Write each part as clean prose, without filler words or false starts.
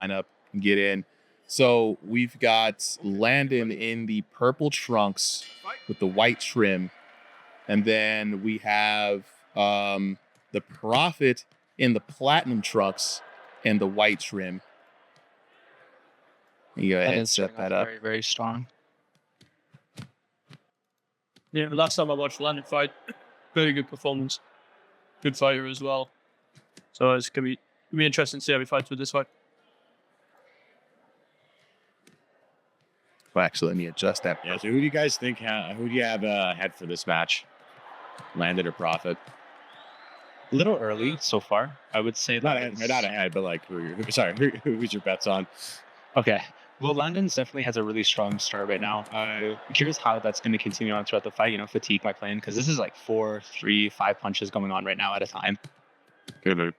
up and get in. So we've got Landon in the purple trunks with the white trim. And then we have the Prophet in the platinum trunks and the white trim. You go ahead and set that up. Very, very strong. Yeah, the last time I watched Landon fight, very good performance. Good fighter as well. So it's going to be interesting to see how he fights with this fight. Well, actually, let me adjust that. Yeah, so who do you guys think, who do you have ahead for this match? Landon or Prophet? A little early so far, I would say. Not ahead, but like, who's your bets on? Okay. Well, Landon definitely has a really strong start right now. I'm curious how that's going to continue on throughout the fight. Fatigue might play in because this is like 4, 3, 5 punches going on right now at a time. Good.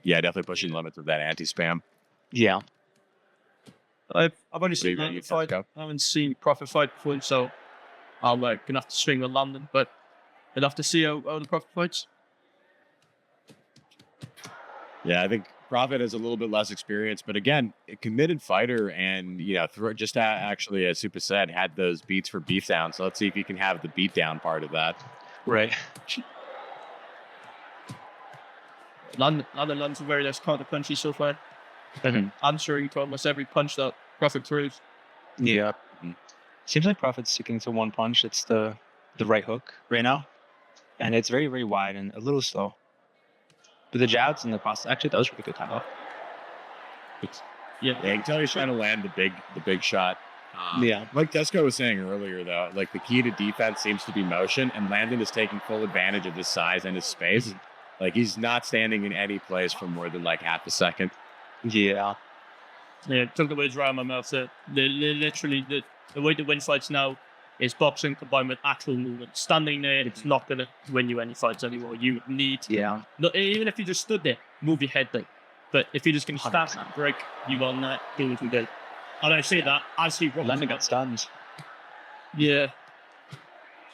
Yeah, definitely pushing the limits of that anti-spam. Yeah. I've only seen Landon fight. I haven't seen Prophet fight before, so I'm gonna have to swing with Landon. But I'd have to see how the Prophet fights. Yeah, I think Prophet has a little bit less experience, but again, a committed fighter, and actually, as Supa said, had those beats for beatdown. So let's see if he can have the beatdown part of that. Right. Landon's a very nice counter punchy so far. Answering to almost every punch that Prophet throws. Yeah. Seems like Prophet's sticking to one punch. It's the right hook right now. And it's very, very wide and a little slow. But the jabs and the cross, actually, that was a really good time. Yeah, you can tell he's trying to land the big shot. Like Desco was saying earlier, though, like the key to defense seems to be motion, and Landon is taking full advantage of his size and his space. Like he's not standing in any place for more than like half a second. Yeah, took the words right out of my mouth. Literally, the way to win fights now is boxing combined with actual movement. Standing there, it's not going to win you any fights anymore. You need, even if you just stood there, move your head like. But if you're just going to stand and break, you will not do what you did. And I say that as he Landon got stunned. Yeah.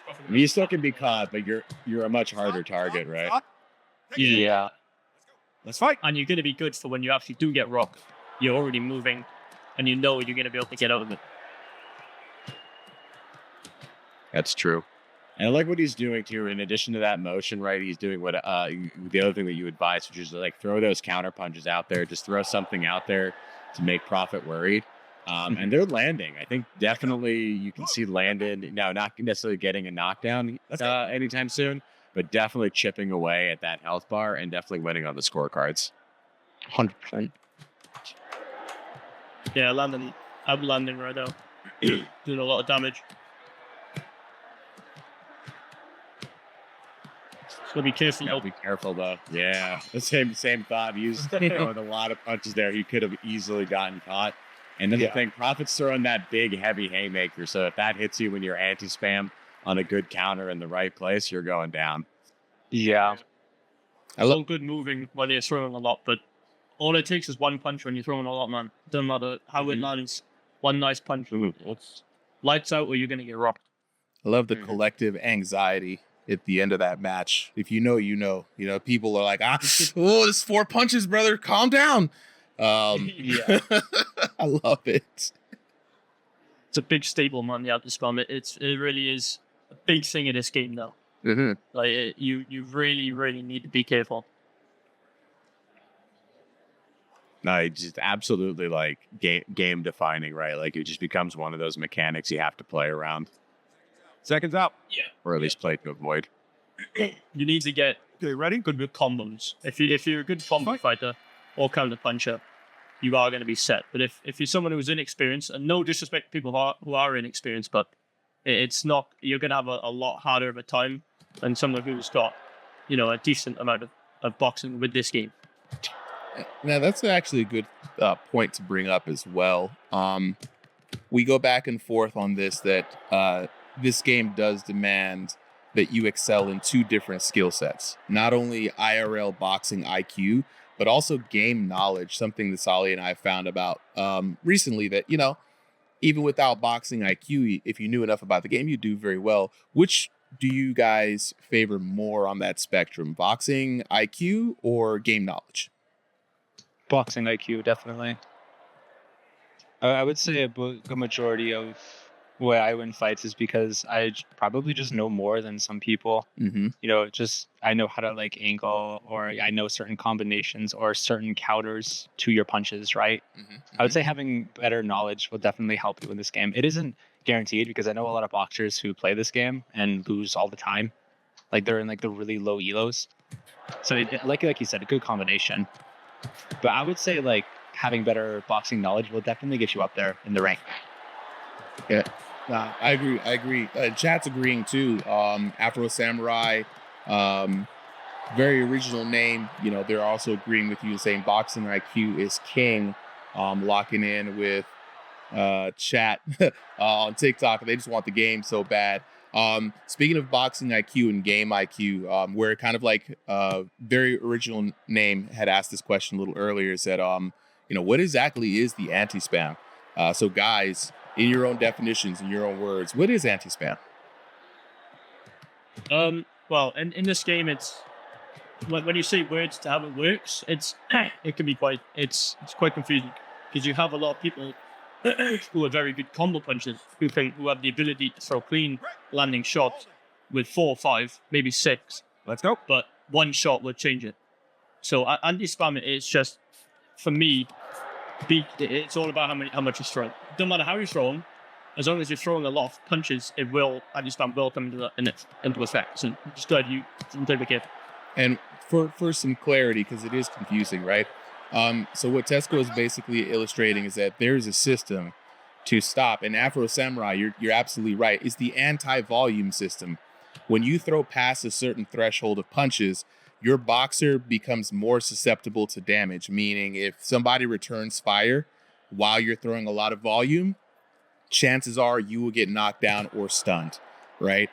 I mean, you still can be caught, but you're a much harder target, right? Yeah. Let's fight. And you're going to be good for when you actually do get rocked. You're already moving, and you know you're going to be able to get out of it. That's true. And I like what he's doing too. In addition to that motion, right? He's doing what the other thing that you advise, which is like throw those counter punches out there. Just throw something out there to make Prophet worried. And they're landing. I think definitely you can see Landon now, not necessarily getting a knockdown anytime soon, but definitely chipping away at that health bar and definitely winning on the scorecards. 100%. Yeah, I'm landing right now. Doing a lot of damage. So be careful. Be careful though. Yeah, the same thought. He's throwing a lot of punches there. He could have easily gotten caught. And then the thing, Prophet's throwing that big, heavy haymaker. So if that hits you when you're anti-spam on a good counter in the right place, you're going down. Yeah. I love good moving when you're throwing a lot, but all it takes is one punch when you're throwing a lot, man. Doesn't matter how it lands. One nice punch. It's lights out or you're going to get rocked. I love the collective anxiety at the end of that match. If you know, you know. People are like, this 4 punches, brother. Calm down. Yeah. I love it. It's a big staple, man. The spam. It really is a big thing in this game now. Mm-hmm. Like you really, really need to be careful. No, it's just absolutely like game defining, right? Like it just becomes one of those mechanics you have to play around. Seconds out. Yeah. Or at least play to avoid. You need to get good with combos. If you're a good combo fighter or counter puncher, you are going to be set. But if you're someone who's inexperienced, and no disrespect to people who are inexperienced, but it's not, you're going to have a lot harder of a time than someone who's got, a decent amount of boxing with this game. Now, that's actually a good point to bring up as well. We go back and forth on this, that this game does demand that you excel in 2 different skill sets. Not only IRL boxing IQ, but also game knowledge, something that Sally and I found about recently that, even without boxing IQ, if you knew enough about the game, you do very well. Which do you guys favor more on that spectrum, boxing IQ or game knowledge? Boxing IQ, definitely. I would say a majority of why I win fights is because probably just know more than some people. Mm-hmm. You know, just I know how to like angle, or I know certain combinations or certain counters to your punches, right? Mm-hmm. I would say having better knowledge will definitely help you in this game. It isn't guaranteed because I know a lot of boxers who play this game and lose all the time. Like they're in like the really low elos. So like you said, a good combination. But I would say like having better boxing knowledge will definitely get you up there in the rank. Yeah, I agree. Chat's agreeing too. Afro Samurai, very original name. You know, they're also agreeing with you, saying boxing IQ is king. Locking in with chat on TikTok. They just want the game so bad. Speaking of boxing IQ and game IQ, where kind of like very original name had asked this question a little earlier, said, you know, what exactly is the anti-spam? So guys, in your own definitions, in your own words, what is anti-spam? Well, in this game, it's when you say words to how it works, it can be quite quite confusing because you have a lot of people who are very good combo punchers who have the ability to throw clean landing shots with 4 or 5, maybe 6. Let's go. But one shot would change it. So anti-spam is just, for me, it's all about how much you throw. Don't matter how you throw them, as long as you're throwing a lot of punches, anti-spam will come into effect. So just glad you take care. And for some clarity, because it is confusing, right? So what Tesco is basically illustrating is that there's a system to stop. And Afro Samurai, you're absolutely right. It's the anti-volume system. When you throw past a certain threshold of punches, your boxer becomes more susceptible to damage. Meaning, if somebody returns fire while you're throwing a lot of volume, chances are you will get knocked down or stunned, right?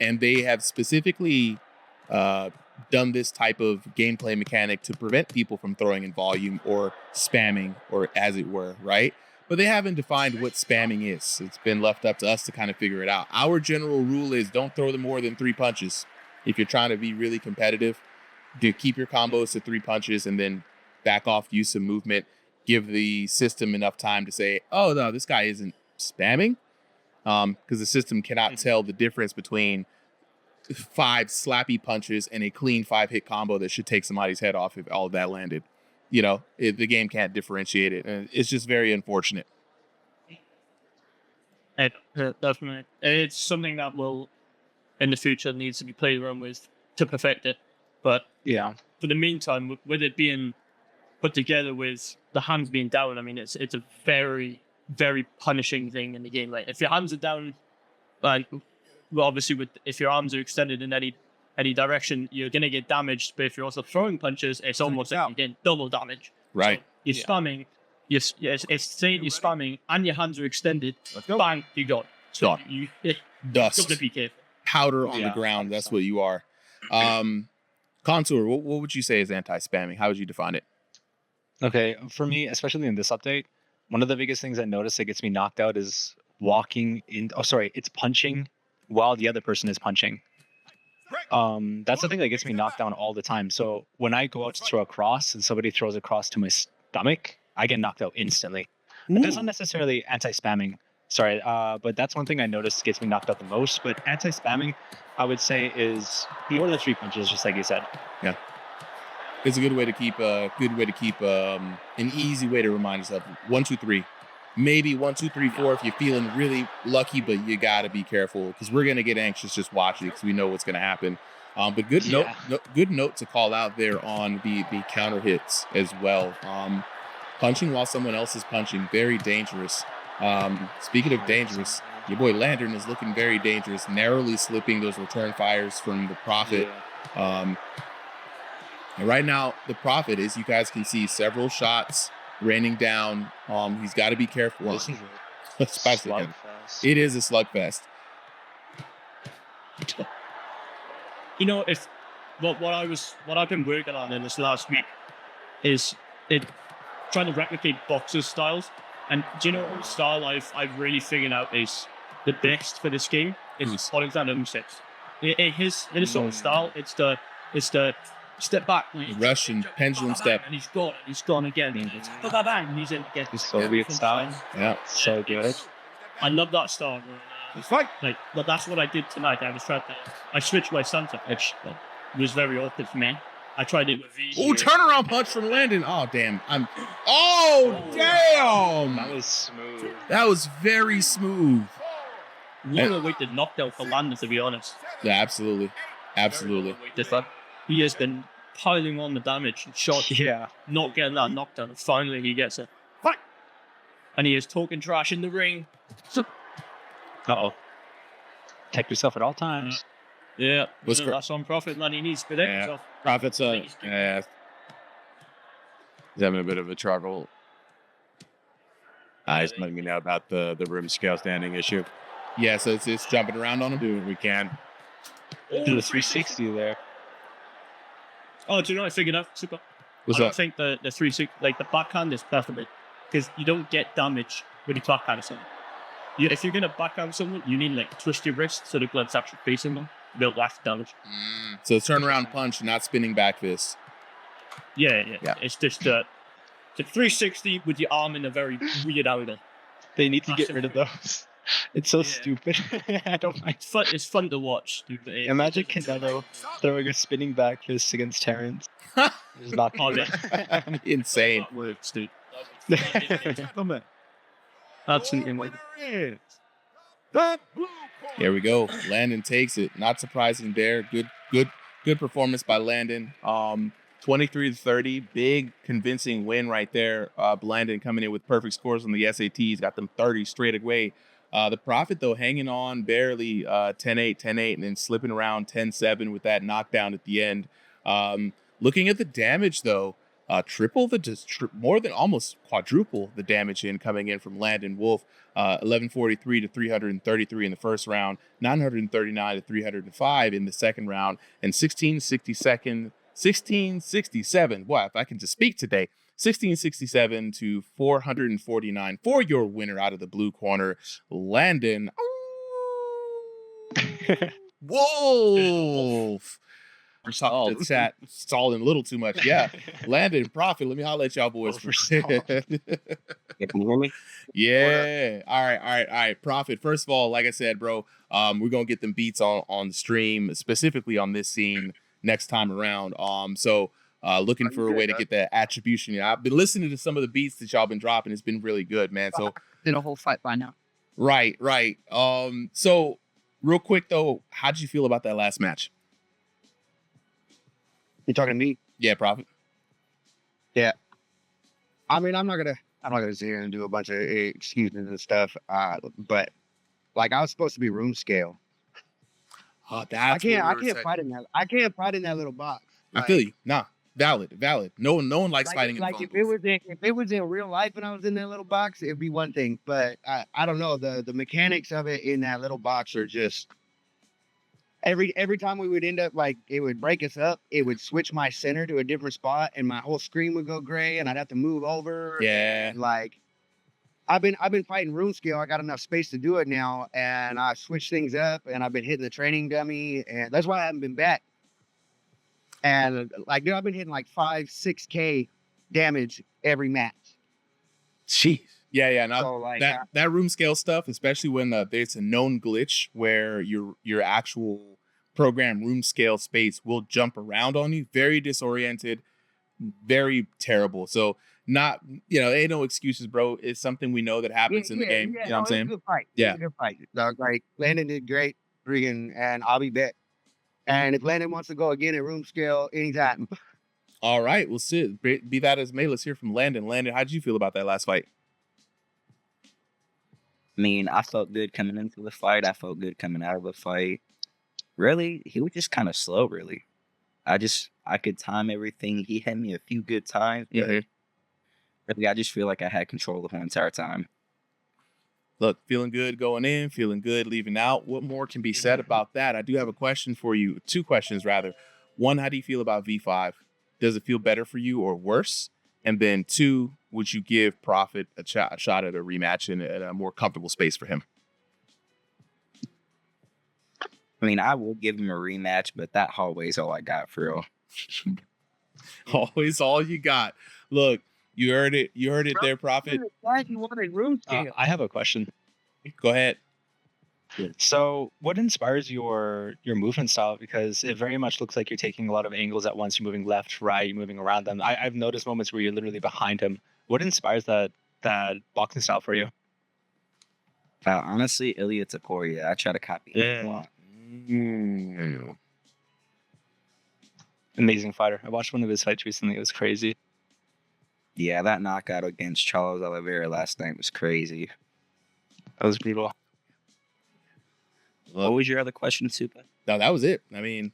And they have specifically done this type of gameplay mechanic to prevent people from throwing in volume or spamming, or as it were, right? But they haven't defined what spamming is. It's been left up to us to kind of figure it out. Our general rule is don't throw them more than 3 punches. If you're trying to be really competitive, do keep your combos to 3 punches and then back off, use some movement, give the system enough time to say, oh no, this guy isn't spamming, because the system cannot tell the difference between 5 slappy punches and a clean 5-hit combo that should take somebody's head off if all of that landed. You know, the game can't differentiate it, and it's just very unfortunate. Definitely, it's something that will, in the future, needs to be played around with to perfect it. But Yeah. for the meantime, with it being put together with the hands being down, I mean, it's a very, very punishing thing in the game. Like, if your hands are down, like, well, obviously, if your arms are extended in any direction, you're gonna get damaged. But if you're also throwing punches, it's almost like you're getting double damage. Right. So you're spamming. It's saying you're spamming, and your hands are extended. Let's go. Bang, you got. So Done. you Dust. got to be careful. Powder on the Yeah, ground. That's 100%. what you are. Contour, what would you say is anti-spamming? How would you define it? Okay, for me, especially in this update, one of the biggest things I notice that gets me knocked out is walking in. Oh, sorry, it's punching while the other person is punching. That's the thing that gets me knocked down all the time. So when I go out to throw a cross and somebody throws a cross to my stomach, I get knocked out instantly. But that's not necessarily anti-spamming. Sorry, but that's one thing I noticed gets me knocked out the most. But anti-spamming, I would say, is more than 3 punches, just like you said. Yeah. It's a good way to keep an easy way to remind yourself. 1, 2, 3. Maybe 1, 2, 3, 4 if you're feeling really lucky, but you got to be careful because we're going to get anxious just watching it because we know what's going to happen. But good note to call out there on the counter hits as well. Punching while someone else is punching, very dangerous. Speaking of dangerous, your boy Landon is looking very dangerous, narrowly slipping those return fires from the Prophet. And right now, the Prophet, as you guys can see, several shots raining down. He's got to be careful. This is Especially him. slugfest. It is a slugfest. You know, if what I've been working on in this last week is trying to replicate boxers' styles. And do you know what style I've really figured out is the best for this game? It's Alexander Usyk's. His sort of style. It's the step back. Like, Russian pendulum step. And he's gone again. It's bang, and he's in again. His Soviet style. Yeah. So good. I love that style. It's fine. Like, but that's what I did tonight. I switched my center, which was very awkward for me. I tried it with V. Oh, turnaround punch from Landon. Oh, damn. Oh, damn. That was smooth. That was very smooth. What a weighted knockdown for Landon, to be honest. Yeah, absolutely. Absolutely. He has been piling on the damage and shot, Yeah. not getting that knockdown, and finally he gets it. Fuck! And he is talking trash in the ring. Uh-oh. Protect yourself at all times. Yeah, What's that's on Profit, man. He needs to protect himself. Prophet's he's having a bit of a struggle. He's letting me know about the room scale standing issue. Yeah, so it's jumping around on him. Do what we can. Do the 360 there. Oh, do you know what I figured out? Super. What's I don't up? think the 360, like the backhand is perfect because you don't get damage when you backhand someone. If you're going to backhand someone, you need like twist your wrist so the glove's actually facing them. Build less damage. So turnaround punch, not spinning back fist. Yeah. Yeah. It's just the 360 with your arm in a very weird angle. They need to get rid of those. It's so stupid. I don't like. It's fun to watch, dude. But Imagine Canelo throwing a spinning back fist against Terrence. It's not Insane. works, dude. Come on. Absolutely. Like, Here we go. Landon takes it. Not surprising there. Good performance by Landon. 23-30, big convincing win right there. Landon coming in with perfect scores on the SATs, got them 30 straight away. The Prophet, though, hanging on barely 10-8, 10-8, and then slipping around 10-7 with that knockdown at the end. Looking at the damage, though, more than almost quadruple the damage coming in from Landon Wolf. 1143 to 333 in the first round, 939 to 305 in the second round, and 1667. Boy, if I can just speak today. 1667 to 449 for your winner out of the blue corner, Landon Wolf. Talking to chat, stalling a little too much. Yeah, Landon Prophet. Let me holler at y'all boys. Can you hear me? Yeah. All right. Prophet. First of all, like I said, bro, we're gonna get them beats on the stream, specifically on this scene next time around. So looking for a way to get that attribution. I've been listening to some of the beats that y'all been dropping. It's been really good, man. So did a whole fight by now. Right. So real quick though, how did you feel about that last match? You talking to me? Yeah, Prophet. Yeah. I mean, I'm not gonna sit here and do a bunch of excuses and stuff. But like, I was supposed to be room scale. Oh, I can't fight in that. I can't fight in that little box. I feel you. Nah, valid. No one likes fighting in the phone if booth. it was in real life and I was in that little box, it'd be one thing. But I don't know, the mechanics of it in that little box are just every time we would end up, like, it would break us up, it would switch my center to a different spot and my whole screen would go gray and I'd have to move over. Yeah. And, like, I've been fighting room scale. I got enough space to do it now, and I switched things up, and I've been hitting the training dummy, and that's why I haven't been back. And like, dude, I've been hitting like 5-6K damage every match. Jeez. Yeah. No, So, like, that room scale stuff, especially when there's a known glitch where your actual program room scale space will jump around on you. Very disoriented, very terrible. So not, ain't no excuses, bro. It's something we know that happens in the game. You know what I'm saying? Good fight. Yeah. Good fight. Dog, like, Landon did great, and I'll be back. And if Landon wants to go again at room scale, anytime. All right, we'll see. Be that as may. Let's hear from Landon. Landon, how did you feel about that last fight? I mean, I felt good coming into the fight. I felt good coming out of the fight. Really, he was just kind of slow, really. I could time everything. He had me a few good times. But really, I just feel like I had control the whole entire time. Look, feeling good going in, feeling good leaving out. What more can be said about that? I do have a question for you. 2 questions, rather. 1, how do you feel about V5? Does it feel better for you or worse? And then 2, would you give Prophet a shot at a rematch in a more comfortable space for him? I mean, I will give him a rematch, but that hallway's all I got for real. Always all you got. Look, you heard it. You heard it there, Prophet. Why you wanted room scale? I have a question. Go ahead. So, what inspires your movement style? Because it very much looks like you're taking a lot of angles at once. You're moving left, right, you're moving around them. I've noticed moments where you're literally behind him. What inspires that boxing style for you? Honestly, Ilya Taporia. I try to copy him a lot. Amazing fighter. I watched one of his fights recently. It was crazy. Yeah, that knockout against Charles Oliveira last night was crazy. That was brutal. What was your other question, Supa? No, that was it. I mean,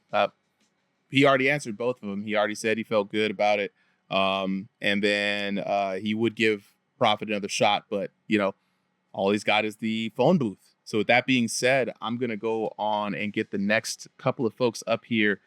he already answered both of them. He already said he felt good about it. And then he would give Prophet another shot, but all he's got is the phone booth. So with that being said, I'm going to go on and get the next couple of folks up here